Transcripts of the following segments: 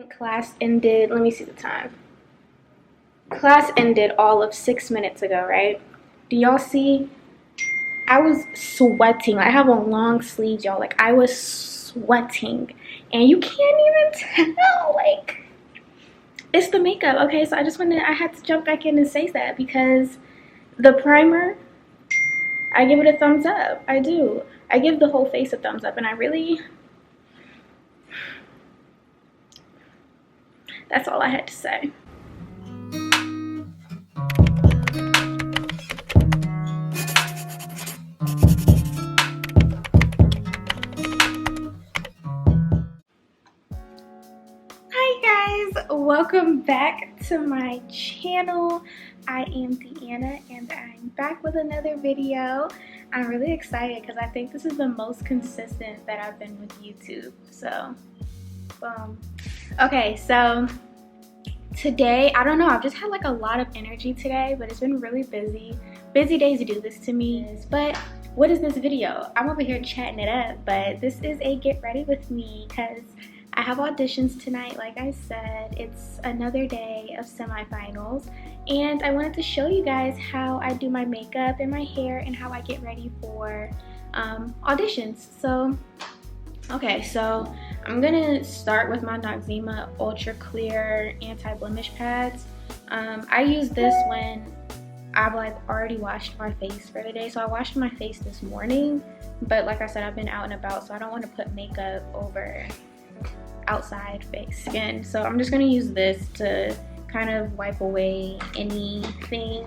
think class ended, let me see the time. Class ended all of 6 minutes ago, right? Do y'all see? I was sweating. I have on long sleeves, y'all. Like, I was sweating. And you can't even tell. Like, it's the makeup, okay? So I had to jump back in and say that because the primer, I give it a thumbs up. I do. I give the whole face a thumbs up. And that's all I had to say. Welcome back to my channel. I am Deanna and I'm back with another video. I'm really excited because I think this is the most consistent that I've been with YouTube. So, boom. Okay, so today, I don't know, I've just had like a lot of energy today, but it's been really busy. Busy days do this to me. But what is this video? I'm over here chatting it up, but this is a get ready with me because I have auditions tonight. Like I said, it's another day of semifinals, and I wanted to show you guys how I do my makeup and my hair and how I get ready for auditions. So, okay, so I'm gonna start with my Noxzema Ultra Clear Anti-Blemish Pads. I use this when I've like already washed my face for the day. So I washed my face this morning, but like I said, I've been out and about, so I don't want to put makeup over outside face skin. So I'm just gonna use this to kind of wipe away anything,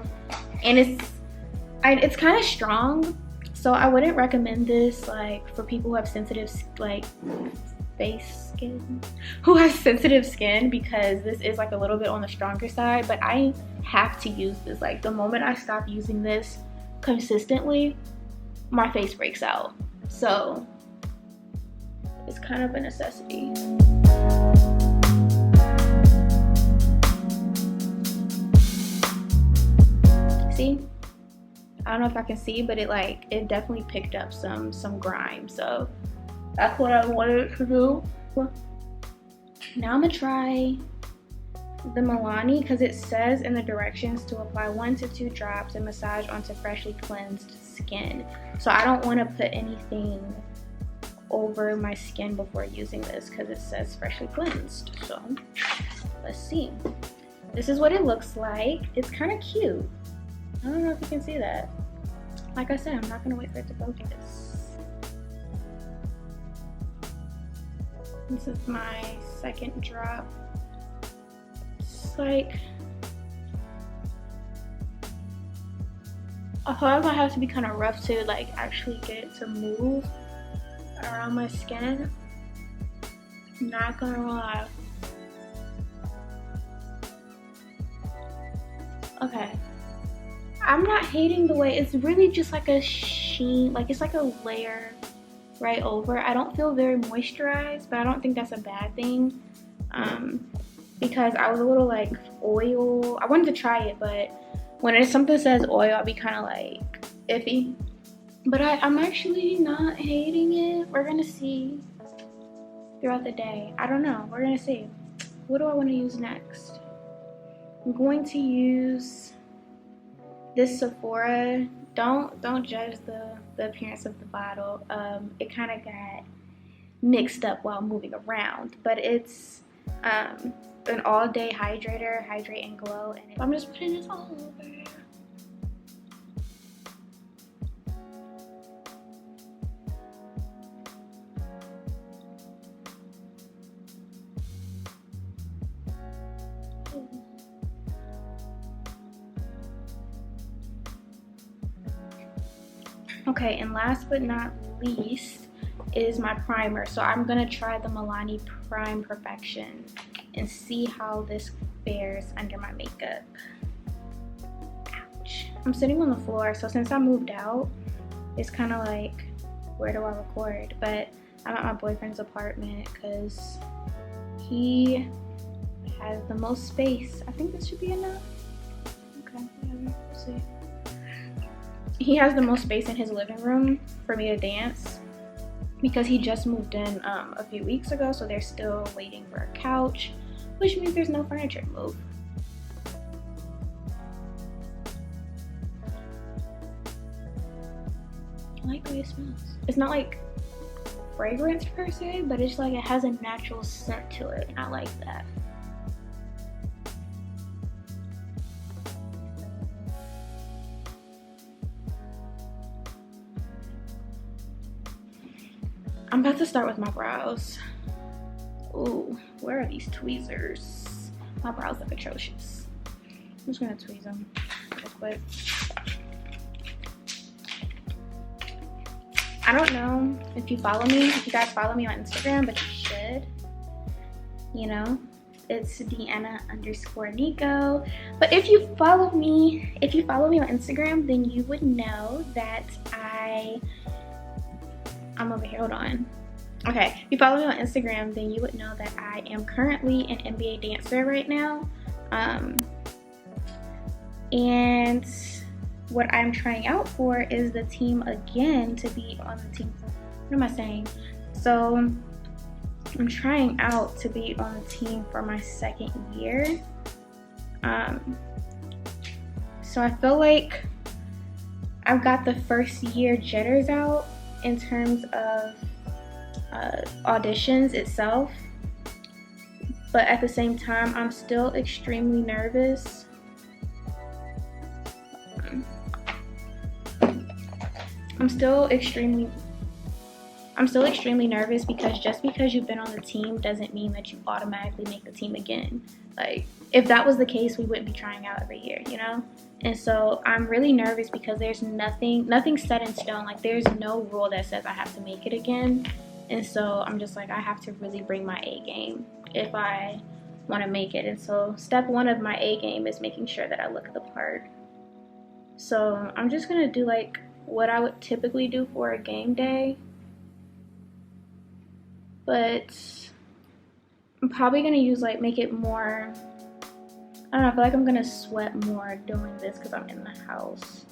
and it's kind of strong, so I wouldn't recommend this like for people who have sensitive like face skin, because this is like a little bit on the stronger side. But I have to use this. Like, the moment I stop using this consistently, my face breaks out. So it's kind of a necessity. See? I don't know if I can see, but it definitely picked up some grime. So that's what I wanted to do. Now I'm gonna try the Milani because it says in the directions to apply 1 to 2 drops and massage onto freshly cleansed skin. So I don't want to put anything over my skin before using this because it says freshly cleansed. So let's see. This is what it looks like. It's kind of cute. I don't know if you can see that. Like I said, I'm not gonna wait for it to focus. This is my second drop. It's like, I feel like I have to be kind of rough to like actually get it to move around my skin. Not gonna lie. Okay, I'm not hating the way it's really just like a sheen, like it's like a layer right over. I don't feel very moisturized, but I don't think that's a bad thing, because I was a little like oil. I wanted to try it, but when it's something that says oil, I'll be kind of like iffy. But I'm actually not hating it. We're gonna see throughout the day. I don't know, we're gonna see. What do I want to use next? I'm going to use this Sephora. Don't judge the appearance of the bottle. It kind of got mixed up while moving around, but it's an all-day hydrator, hydrate and glow, and I'm just putting this all over. Okay, and last but not least is my primer. So I'm gonna try the Milani Prime Perfection and see how this fares under my makeup. Ouch. I'm sitting on the floor, so since I moved out, it's kind of like, where do I record? But I'm at my boyfriend's apartment because he has the most space. I think this should be enough. Okay, whatever, we'll see. He has the most space in his living room for me to dance because he just moved in a few weeks ago, so they're still waiting for a couch. which means there's no furniture to move. I like the way it smells. It's not like fragrance per se, but it's like it has a natural scent to it, and I like that. I'm about to start with my brows. Ooh, where are these tweezers? My brows look atrocious. I'm just gonna tweeze them real quick. I don't know if you guys follow me on Instagram, but you should. You know, it's Deanna_Nico. But if you follow me on Instagram, then you would know that I'm over here, hold on. Okay, if you follow me on Instagram, then you would know that I am currently an NBA dancer right now. And what I'm trying out for is the team again, to be on the team for, what am I saying? So I'm trying out to be on the team for my second year. So I feel like I've got the first year jitters out in terms of auditions itself, but at the same time I'm still extremely nervous. I'm still extremely nervous because just because you've been on the team doesn't mean that you automatically make the team again. Like, if that was the case, we wouldn't be trying out every year, you know? And so I'm really nervous because there's nothing set in stone. Like, there's no rule that says I have to make it again. And so I'm just like, I have to really bring my A game if I want to make it. And so step one of my A game is making sure that I look the part. So I'm just gonna do like what I would typically do for a game day, but I'm probably gonna use like, make it more, I don't know, I feel like I'm gonna sweat more doing this because I'm in the house.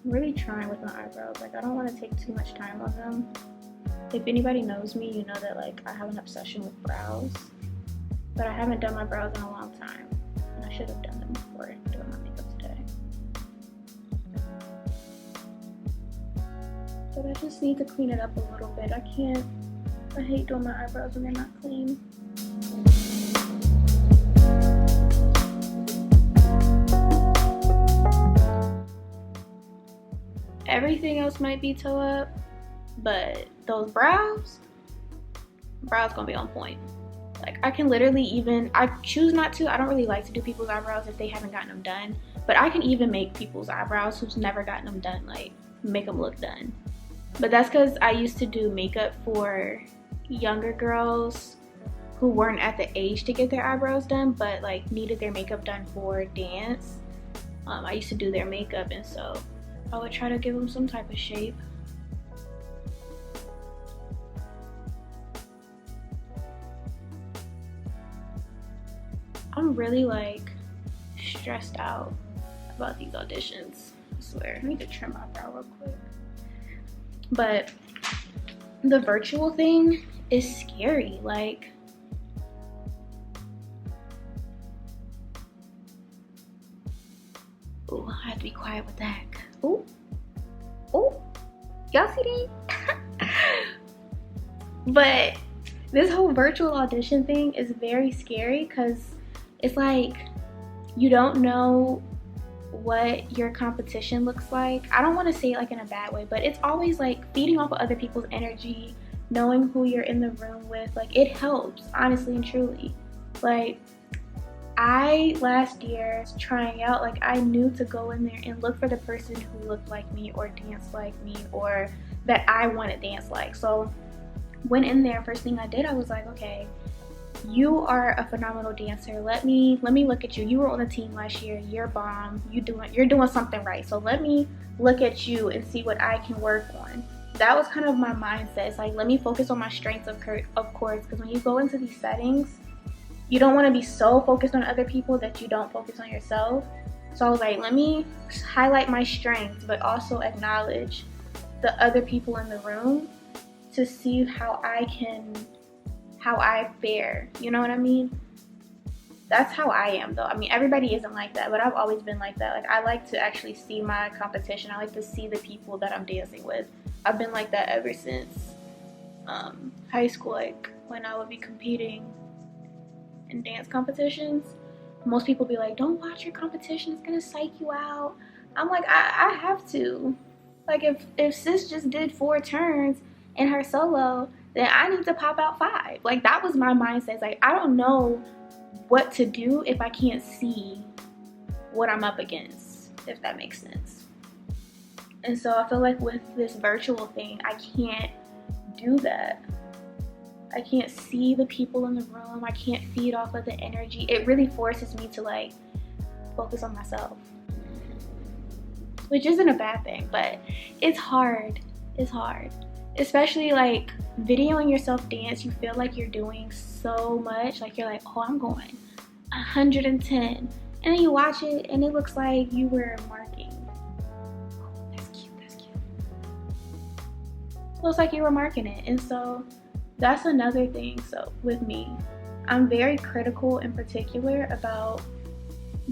I'm really trying with my eyebrows. Like, I don't want to take too much time on them. If anybody knows me, you know that like I have an obsession with brows, but I haven't done my brows in a long time, and I should have done them before doing my makeup today. But I just need to clean it up a little bit. I hate doing my eyebrows when they're not clean. Everything else might be toe up, but those brows gonna be on point. Like, I can literally I choose not to. I don't really like to do people's eyebrows if they haven't gotten them done, but I can even make people's eyebrows who's never gotten them done, like, make them look done. But that's because I used to do makeup for younger girls who weren't at the age to get their eyebrows done, but like needed their makeup done for dance. I used to do their makeup, and so I would try to give them some type of shape. I'm really like stressed out about these auditions, I swear. I need to trim my brow real quick. But the virtual thing is scary. Like, ooh, I have to be quiet with that. Ooh, ooh, y'all see that? But this whole virtual audition thing is very scary because it's like you don't know what your competition looks like. I don't want to say it like in a bad way, but it's always like feeding off of other people's energy, knowing who you're in the room with. Like, it helps, honestly and truly. Like, last year trying out, like, I knew to go in there and look for the person who looked like me or danced like me or that I want to dance like. So went in there, first thing I did, I was like, okay, you are a phenomenal dancer. Let me look at you. You were on the team last year. You're bomb. You're doing something right. So let me look at you and see what I can work on. That was kind of my mindset. It's like, let me focus on my strengths, of course, because when you go into these settings, you don't want to be so focused on other people that you don't focus on yourself. So I was like, let me highlight my strengths, but also acknowledge the other people in the room to see how I how I fare. You know what I mean? That's how I am though. I mean, everybody isn't like that, but I've always been like that. Like, I like to actually see my competition. I like to see the people that I'm dancing with. I've been like that ever since high school. Like, when I would be competing in dance competitions, most people be like, don't watch your competition, it's gonna psych you out. I'm like, I have to. Like, if sis just did 4 turns in her solo, then I need to pop out 5. Like, that was my mindset. It's like, I don't know what to do if I can't see what I'm up against, if that makes sense. And so I feel like with this virtual thing, I can't do that. I can't see the people in the room. I can't feed off of the energy. It really forces me to like focus on myself, which isn't a bad thing, but it's hard. It's hard. Especially like videoing yourself dance, you feel like you're doing so much. Like, you're like, oh, I'm going 110. And then you watch it and it looks like you were marking. Oh, that's cute, that's cute. Looks like you were marking it. And so that's another thing. So with me, I'm very critical in particular about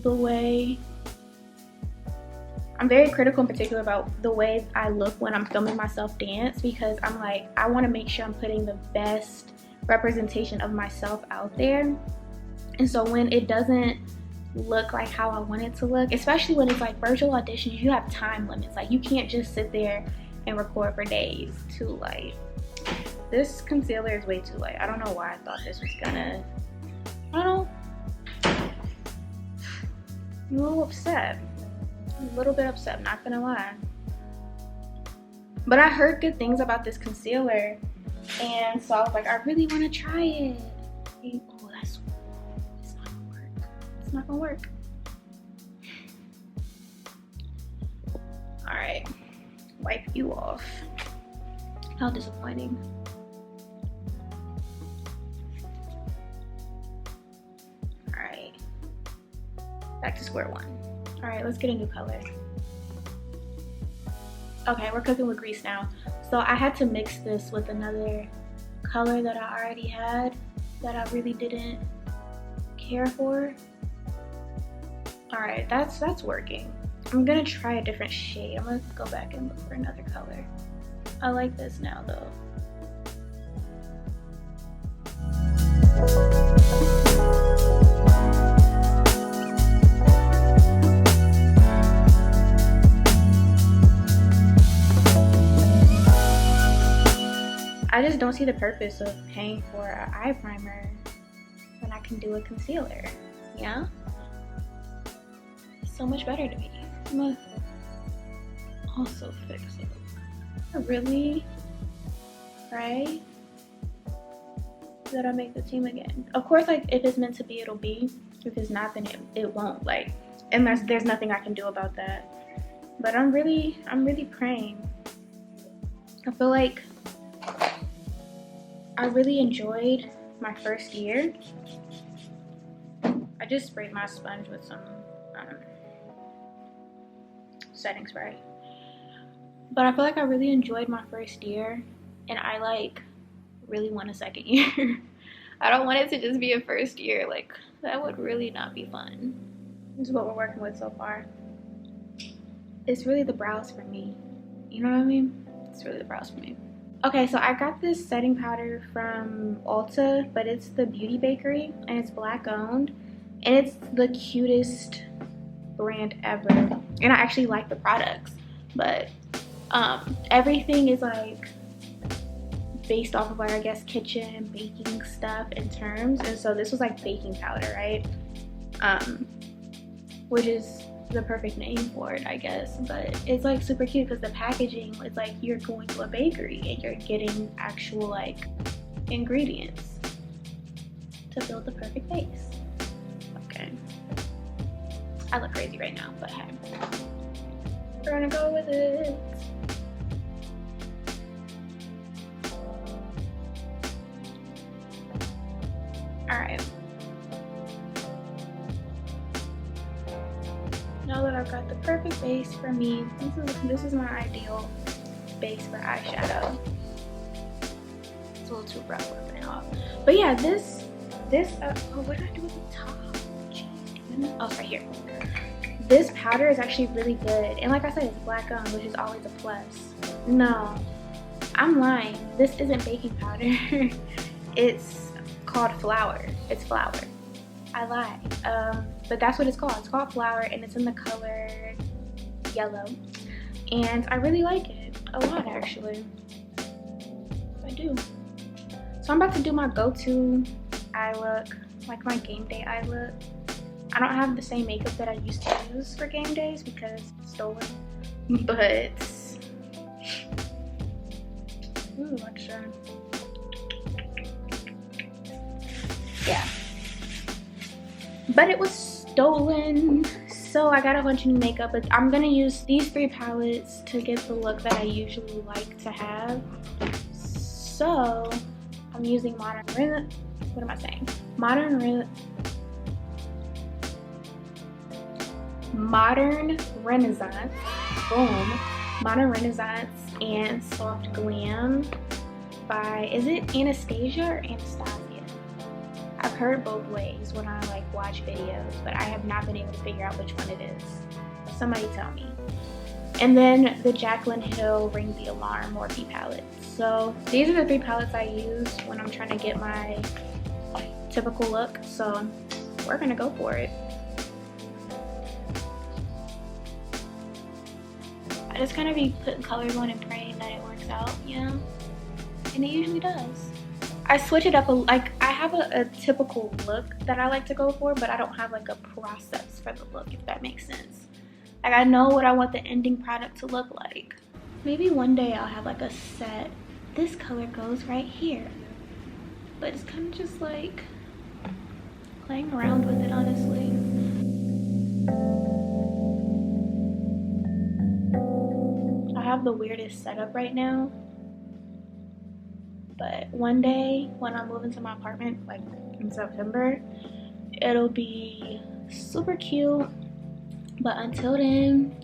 the way I look when I'm filming myself dance, because I'm like, I want to make sure I'm putting the best representation of myself out there. And so when it doesn't look like how I want it to look, especially when it's like virtual auditions, you have time limits. Like, you can't just sit there and record for days. Too light. This concealer is way too light. I don't know why I thought this was gonna, I don't know. I'm a little upset. A little bit upset, not gonna lie. But I heard good things about this concealer, and so I was like, I really want to try it. And, oh, it's not gonna work. It's not gonna work. All right, wipe you off. How disappointing. All right, back to square one. All right, let's get a new color. Okay, we're cooking with grease now. So I had to mix this with another color that I already had that I really didn't care for. All right, that's working. I'm gonna try a different shade. I'm gonna go back and look for another color. I like this now though. I just don't see the purpose of paying for an eye primer when I can do a concealer, yeah? It's so much better to me. I'm gonna also fix it. I really pray that I make the team again. Of course, like, if it's meant to be, it'll be. If it's not, then it won't. Like, and there's nothing I can do about that. But I'm really praying. I feel like I really enjoyed my first year. I just sprayed my sponge with some setting spray. But I feel like I really enjoyed my first year, and I like really want a second year. I don't want it to just be a first year. Like, that would really not be fun. This is what we're working with so far. It's really the brows for me. You know what I mean? It's really the brows for me. Okay, so I got this setting powder from Ulta, but it's the Beauty Bakery, and it's black owned, and it's the cutest brand ever. And I actually like the products, but everything is like based off of, like, I guess, kitchen baking stuff in terms. And so this was like baking powder, right? Which is the perfect name for it, I guess. But it's like super cute because the packaging is like you're going to a bakery and you're getting actual like ingredients to build the perfect base. Okay, I look crazy right now, but hey, we're gonna go with it. All right. Now that I've got the perfect base for me, this is my ideal base for eyeshadow. It's a little too rough rubbing it off. But yeah, oh, what did I do with the top? Jeez, oh, it's right here. This powder is actually really good, and like I said, it's black on, which is always a plus. No, I'm lying. This isn't baking powder. It's called flour. It's flour. I lied. But that's what it's called. It's called flour, and it's in the color yellow. And I really like it a lot, actually. I do. So I'm about to do my go-to eye look, like my game day eye look. I don't have the same makeup that I used to use for game days because it's stolen. But ooh, extra. Yeah. But it was stolen. So I got a bunch of new makeup, but I'm gonna use these 3 palettes to get the look that I usually like to have. So I'm using Modern Renaissance, boom, Modern Renaissance and Soft Glam by, is it Anastasia or Anastasia? I've heard both ways when I like watch videos, but I have not been able to figure out which one it is. Somebody tell me. And then the Jaclyn Hill Ring the Alarm Morphe palette. So these are the 3 palettes I use when I'm trying to get my typical look. So we're gonna go for it. I just kind of be putting colors on and praying that it works out, you know? And it usually does. I switch it up, like I have a typical look that I like to go for, but I don't have like a process for the look, if that makes sense. Like I know what I want the ending product to look like. Maybe one day I'll have like a set, this color goes right here. But it's kind of just like playing around with it, honestly. I have the weirdest setup right now. But one day when I move into my apartment, like in September, it'll be super cute. But until then,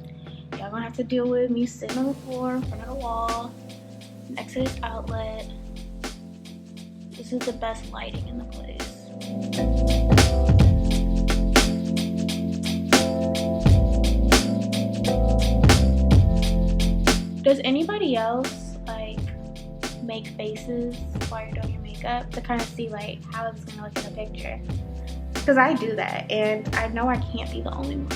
y'all gonna have to deal with me sitting on the floor in front of the wall next to this outlet. This is the best lighting in the place. Does anybody else like make faces while you're doing your makeup to kind of see like how it's gonna look in a picture? Because I do that, and I know I can't be the only one.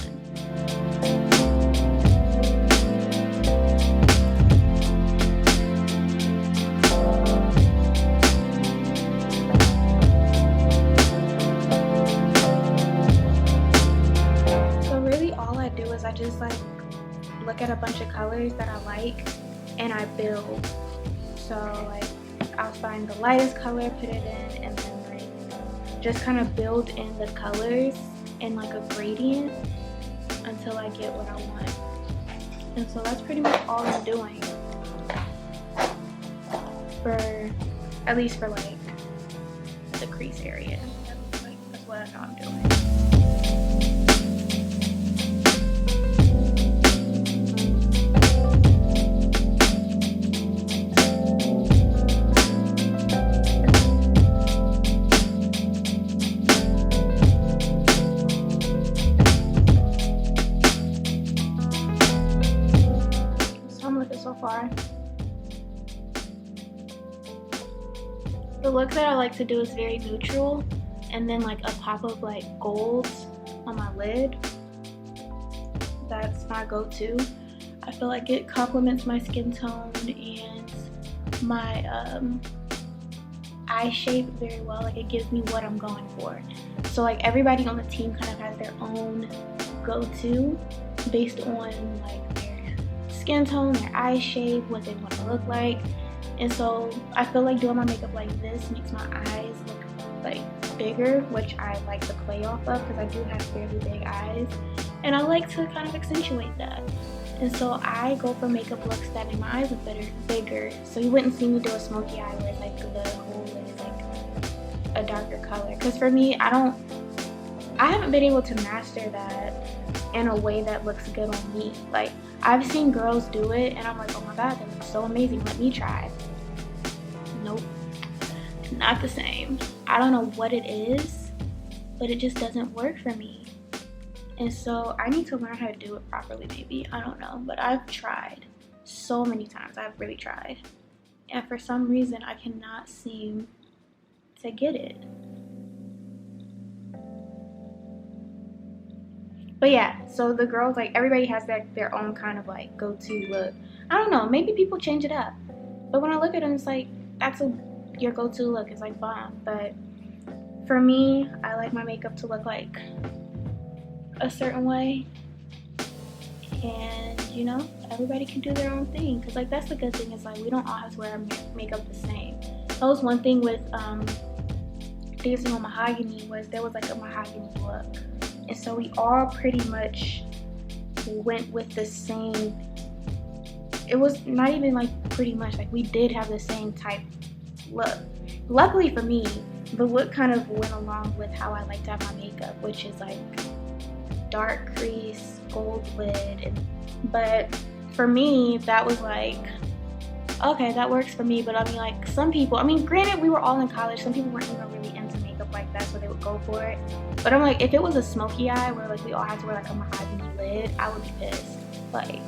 So really all I do is I just like look at a bunch of colors that I like and I build. So like I'll find the lightest color, put it in, and then like just kind of build in the colors in like a gradient until I get what I want. And so that's pretty much all I'm doing for, at least for like the crease area. That's what I know I'm doing. So far, the look that I like to do is very neutral, and then like a pop of like gold on my lid. That's my go-to. I feel like it complements my skin tone and my eye shape very well. Like it gives me what I'm going for. So like everybody on the team kind of has their own go-to based on like skin tone, their eye shape, what they want to look like. And so I feel like doing my makeup like this makes my eyes look like bigger, which I like to play off of because I do have fairly big eyes, and I like to kind of accentuate that. And so I go for makeup looks that make my eyes look bigger. So you wouldn't see me do a smoky eye where it's like the whole lid is like a darker color, because for me I haven't been able to master that in a way that looks good on me. Like I've seen girls do it and I'm like, oh my god, that looks so amazing, let me try. Nope. not the same. I don't know what it is, but it just doesn't work for me. And so I need to learn how to do it properly maybe. I don't know, but I've tried so many times. I've really tried. And for some reason, I cannot seem to get it. But yeah, so the girls, like, everybody has their own kind of like go-to look. I don't know, maybe people change it up. But when I look at them, it's like, that's your go-to look. It's like bomb. But for me, I like my makeup to look like a certain way. And, you know, everybody can do their own thing. Because, like, that's the good thing is, like, we don't all have to wear our makeup the same. That was one thing with dancing on mahogany, was there was like a mahogany look. And so we all pretty much went with the same. It was not even like pretty much, like we did have the same type look. Luckily for me, the look kind of went along with how I like to have my makeup, which is like dark crease, gold lid. But for me, that was like, okay, that works for me. But I mean, like, some people, I mean, granted, we were all in college. Some people weren't even really into makeup like that, so they would go for it. But I'm like, if it was a smoky eye where like we all had to wear like a mahogany lid, I would be pissed. Like,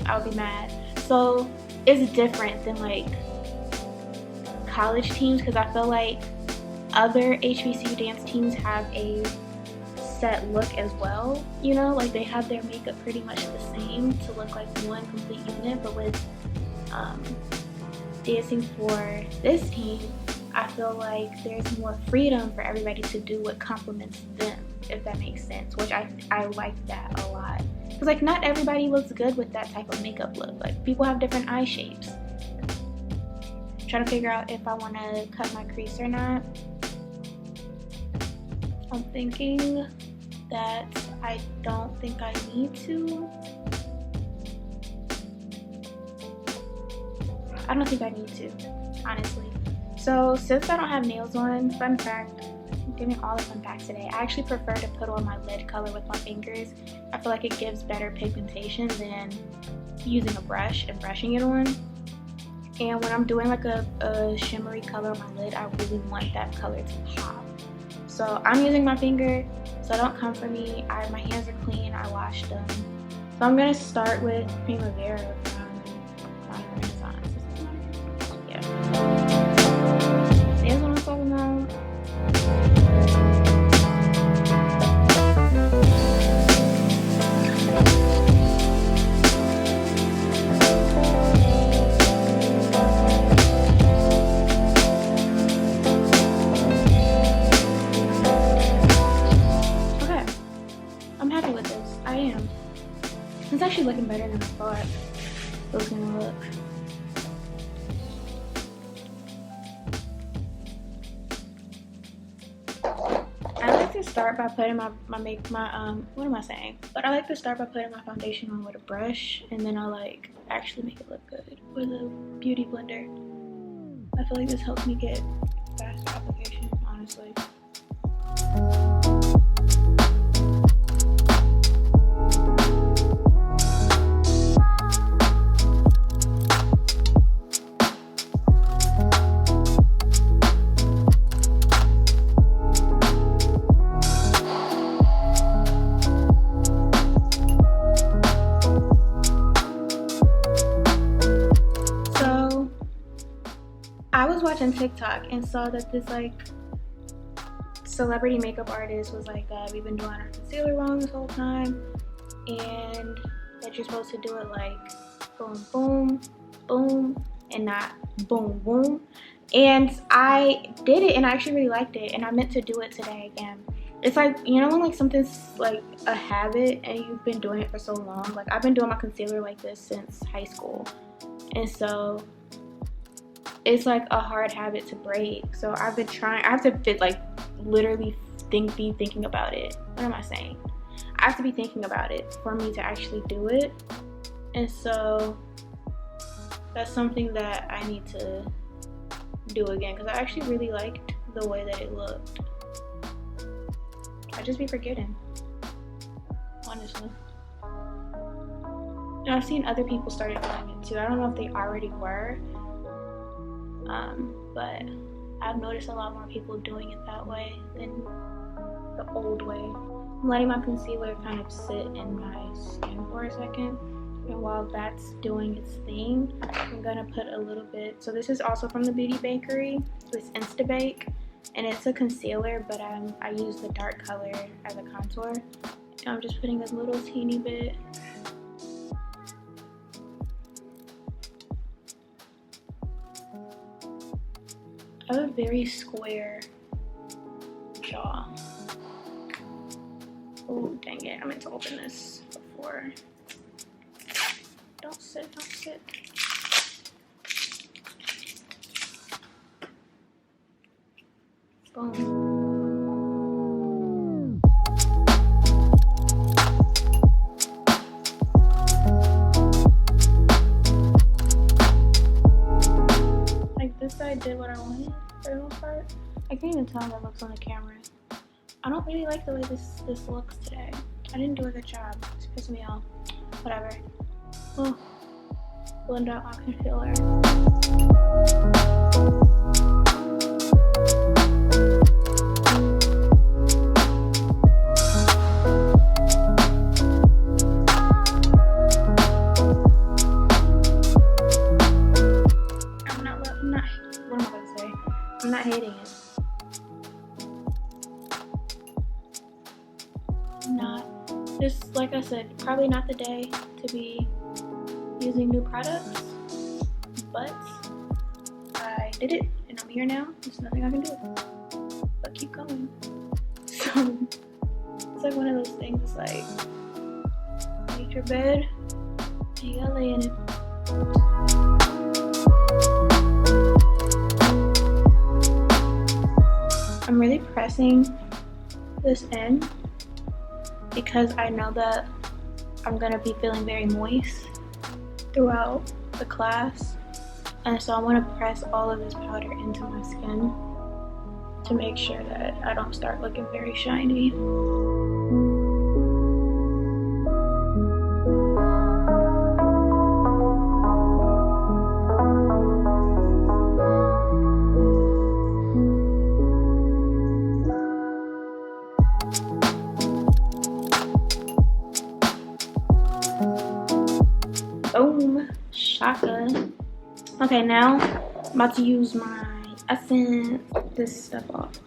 I would be mad. So it's different than like college teams, because I feel like other HBCU dance teams have a set look as well. You know, like they have their makeup pretty much the same to look like one complete unit. But with dancing for this team, I feel like there's more freedom for everybody to do what complements them, if that makes sense, which I like that a lot. Because like not everybody looks good with that type of makeup look. Like people have different eye shapes. I'm trying to figure out if I want to cut my crease or not. I'm thinking that I don't think I need to. I don't think I need to, honestly. So since I don't have nails on, fun fact, I'm giving all the fun facts today. I actually prefer to put on my lid color with my fingers. I feel like it gives better pigmentation than using a brush and brushing it on. And when I'm doing like a shimmery color on my lid, I really want that color to pop. So I'm using my finger, so don't come for me. My hands are clean, I washed them. So I'm gonna start with Primavera from Renaissance. Yeah. There's what I'm talking about. It's actually looking better than I thought it was gonna look. I like to start by putting what am I saying? But I like to start by putting my foundation on with a brush, and then I like actually make it look good with a beauty blender. I feel like this helps me get faster application, honestly. Watching TikTok and saw that this like celebrity makeup artist was like, we've been doing our concealer wrong this whole time, and that you're supposed to do it like boom boom boom and not boom boom. And I did it and I actually really liked it, and I meant to do it today again. It's like, you know, when like something's like a habit and you've been doing it for so long. Like I've been doing my concealer like this since high school, and so it's like a hard habit to break. So I've been trying. I have to like literally be thinking about it. What am I saying? I have to be thinking about it for me to actually do it. And so that's something that I need to do again, because I actually really liked the way that it looked. I just be forgetting, honestly. And I've seen other people started doing it too. I don't know if they already were. But I've noticed a lot more people doing it that way than the old way. I'm letting my concealer kind of sit in my skin for a second. And while that's doing its thing, I'm gonna put a little bit. So this is also from the Beauty Bakery. It's Instabake, and it's a concealer, but I use the dark color as a contour. And I'm just putting a little teeny bit. I have a very square jaw. Oh, dang it, I meant to open this before. Don't sit, don't sit. Boom. Like this side did what I wanted for the most part. I can't even tell how that looks on the camera. I don't really like the way this looks today. I didn't do a good job. It's pissing me off. Whatever. Oh, blend out my concealer. I'm not hating it. Just like I said, probably not the day to be using new products, but I did it and I'm here now. There's nothing I can do but keep going. So it's like one of those things. It's like, make your bed and you gotta lay in it. I'm really pressing this in because I know that I'm gonna be feeling very moist throughout the class, and so I want to press all of this powder into my skin to make sure that I don't start looking very shiny. Boom, shaka. Okay, now I'm about to use my essence, this stuff off.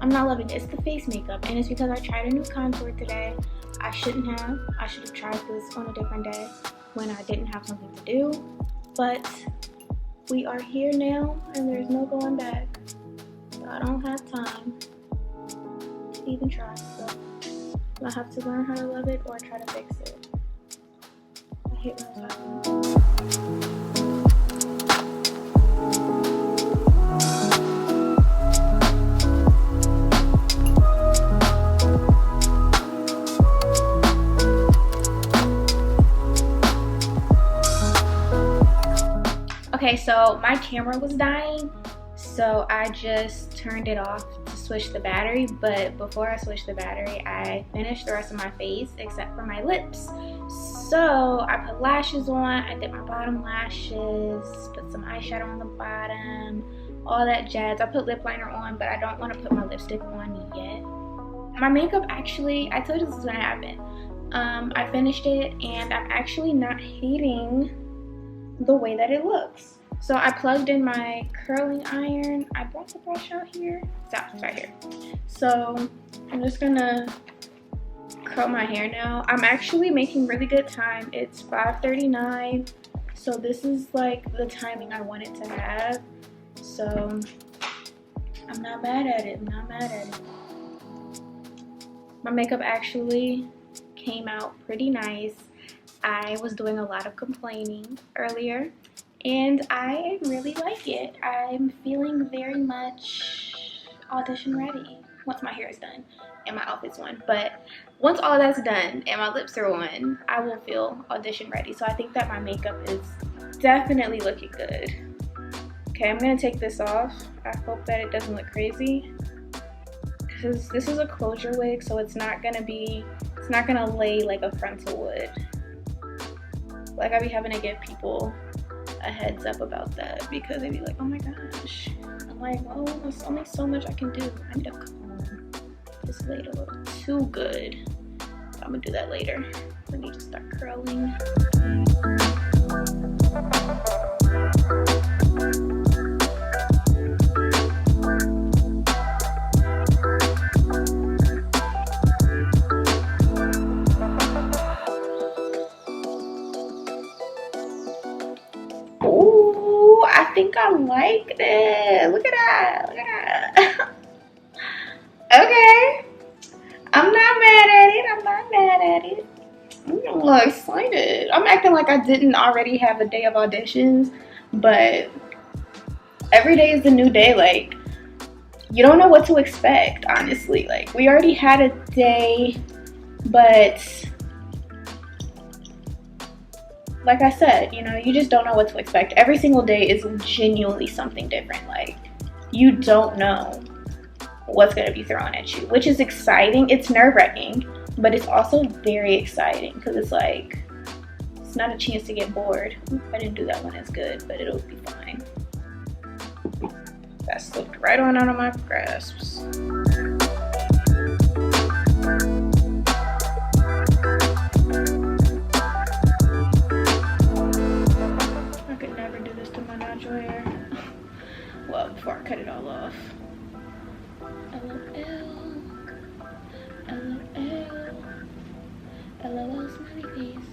I'm not loving it. It's the face makeup, and it's because I tried a new contour today. I should have tried this on a different day when I didn't have something to do, but we are here now and there's no going back, so I don't have time to even try. So I have to learn how to love it or try to fix it. I hate when it's happening. Okay, so my camera was dying, so I just turned it off to switch the battery, but before I switched the battery, I finished the rest of my face except for my lips. So I put lashes on, I did my bottom lashes, put some eyeshadow on the bottom, all that jazz. I put lip liner on, but I don't want to put my lipstick on yet. My makeup actually, I told you this was gonna happen. I finished it and I'm actually not hating the way that it looks. So I plugged in my curling iron. I brought the brush out here. It's right here. So I'm just gonna curl my hair now. I'm actually making really good time. It's 5:39. So this is like the timing I want it to have. So I'm not mad at it. I'm not mad at it. My makeup actually came out pretty nice. I was doing a lot of complaining earlier, and I really like it. I'm feeling very much audition ready once my hair is done and my outfit's on. But once all that's done and my lips are on, I will feel audition ready. So I think that my makeup is definitely looking good. Okay, I'm gonna take this off. I hope that it doesn't look crazy, because this is a closure wig, so it's not gonna lay like a frontal would. Like, I be having to give people a heads up about that, because they be like, oh my gosh. I'm like, well, there's only so much I can do. I need a comb. This laid a little too good. I'm gonna do that later. I need to start curling. Ooh, I think I like it. Look at that. Look at that. Okay. I'm not mad at it. I'm not mad at it. I'm a little excited. I'm acting like I didn't already have a day of auditions, but every day is a new day. Like, you don't know what to expect, honestly. Like, we already had a day, but like I said, you know, you just don't know what to expect. Every single day is genuinely something different. Like, you don't know what's going to be thrown at you, which is exciting. It's nerve-wracking, but it's also very exciting, because it's like, it's not a chance to get bored. I didn't do that one as good, but it'll be fine. That slipped right on out of my grasps. I could never do this to my natural hair. Well, before I cut it all off. LOL, smiley face.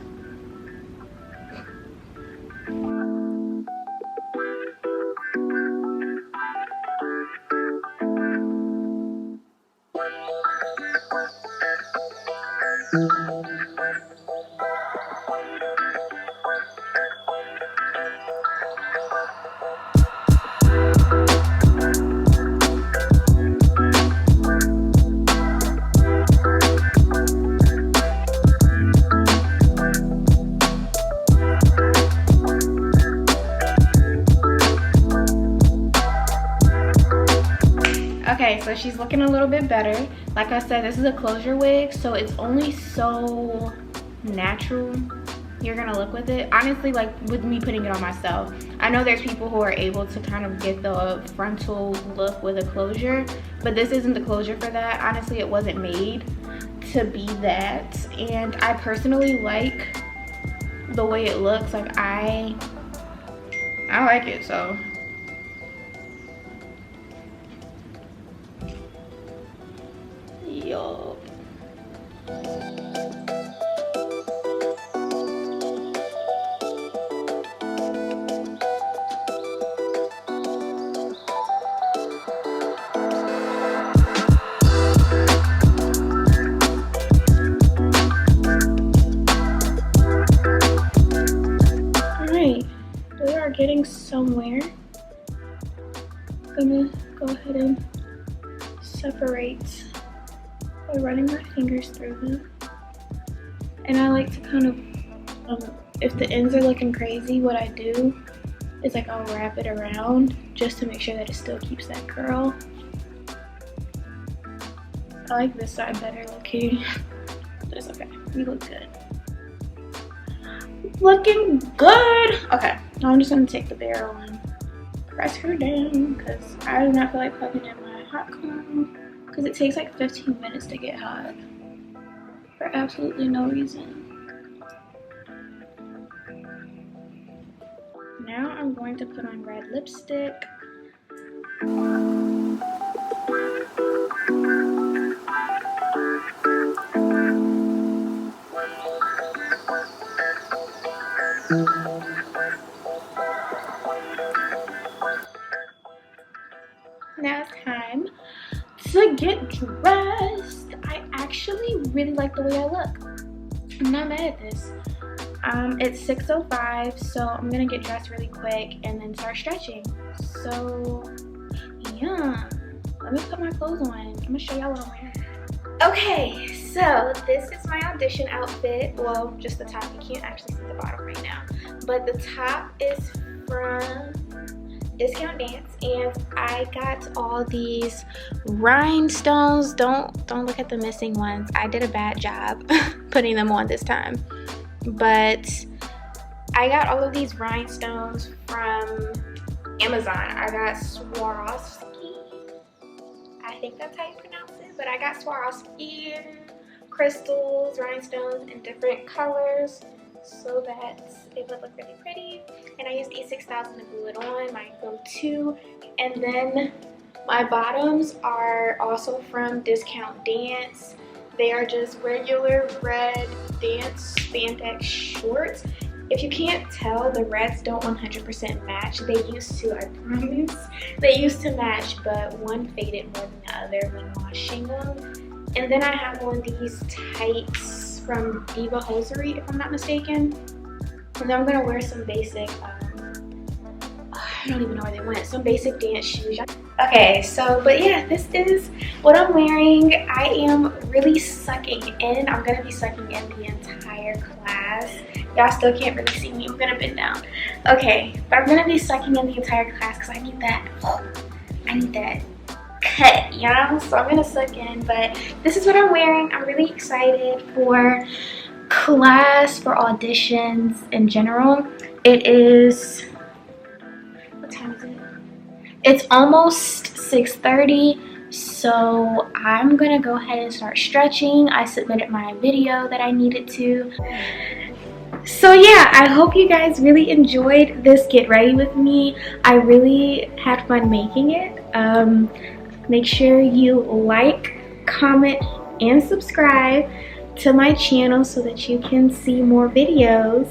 Okay, so she's looking a little bit better. Like I said, this is a closure wig, so it's only so natural you're gonna look with it. Honestly, like with me putting it on myself, I know there's people who are able to kind of get the frontal look with a closure, but this isn't the closure for that. Honestly, it wasn't made to be that, and I personally like the way it looks. Like, I like it, so. Yup. Alright, we are getting somewhere. I'm gonna go ahead and separate by running my fingers through them. And I like to kind of, if the ends are looking crazy, what I do is like I'll wrap it around just to make sure that it still keeps that curl. I like this side better looking. But it's okay, we look good. Looking good! Okay, now I'm just gonna take the barrel and press her down, because I do not feel like plugging in my hot comb, because it takes like 15 minutes to get hot for absolutely no reason. Now I'm going to put on red lipstick. Now it's time to get dressed. I actually really like the way I look. I'm not mad at this. It's 6:05, so I'm gonna get dressed really quick and then start stretching. So yeah, let me put my clothes on. I'm gonna show y'all what I'm wearing. Okay, so this is my audition outfit. Well, just the top. You can't actually see the bottom right now, but the top is from Discount Dance, and I got all these rhinestones. Don't look at the missing ones. I did a bad job putting them on this time, but I got all of these rhinestones from Amazon. I got Swarovski. I think that's how you pronounce it, but I got Swarovski crystals, rhinestones in different colors, so that it would look really pretty. And I used E6000 to glue it on, my go-to. And then my bottoms are also from Discount Dance. They are just regular red dance spandex shorts. If you can't tell, the reds don't 100% match. They used to, I promise. They used to match, but one faded more than the other when washing them. And then I have on these tights from Diva Hosiery, if I'm not mistaken. And then I'm gonna wear some basic, I don't even know where they went, some basic dance shoes. Okay, so, but yeah, this is what I'm wearing. I am really sucking in. I'm gonna be sucking in the entire class. Y'all still can't really see me. I'm gonna bend down. Okay, but I'm gonna be sucking in the entire class because I need that cut, you know? So I'm gonna suck in, but this is what I'm wearing. I'm really excited for class, for auditions in general. It is, what time is it? It's almost 6:30, so I'm gonna go ahead and start stretching. I submitted my video that I needed to. So yeah, I hope you guys really enjoyed this get ready with me. I really had fun making it. Make sure you like, comment, and subscribe to my channel so that you can see more videos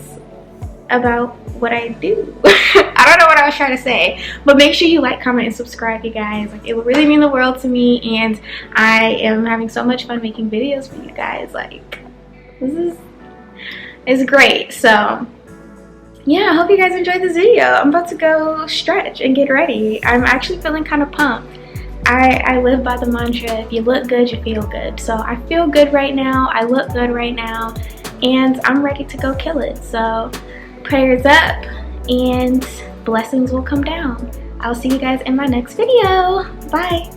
about what I do. I don't know what I was trying to say, but make sure you like, comment, and subscribe, you guys. Like, it will really mean the world to me, and I am having so much fun making videos for you guys. Like, it's great. So yeah, I hope you guys enjoyed this video. I'm about to go stretch and get ready. I'm actually feeling kind of pumped. I live by the mantra, if you look good, you feel good. So I feel good right now, I look good right now, and I'm ready to go kill it. So prayers up, and blessings will come down. I'll see you guys in my next video. Bye.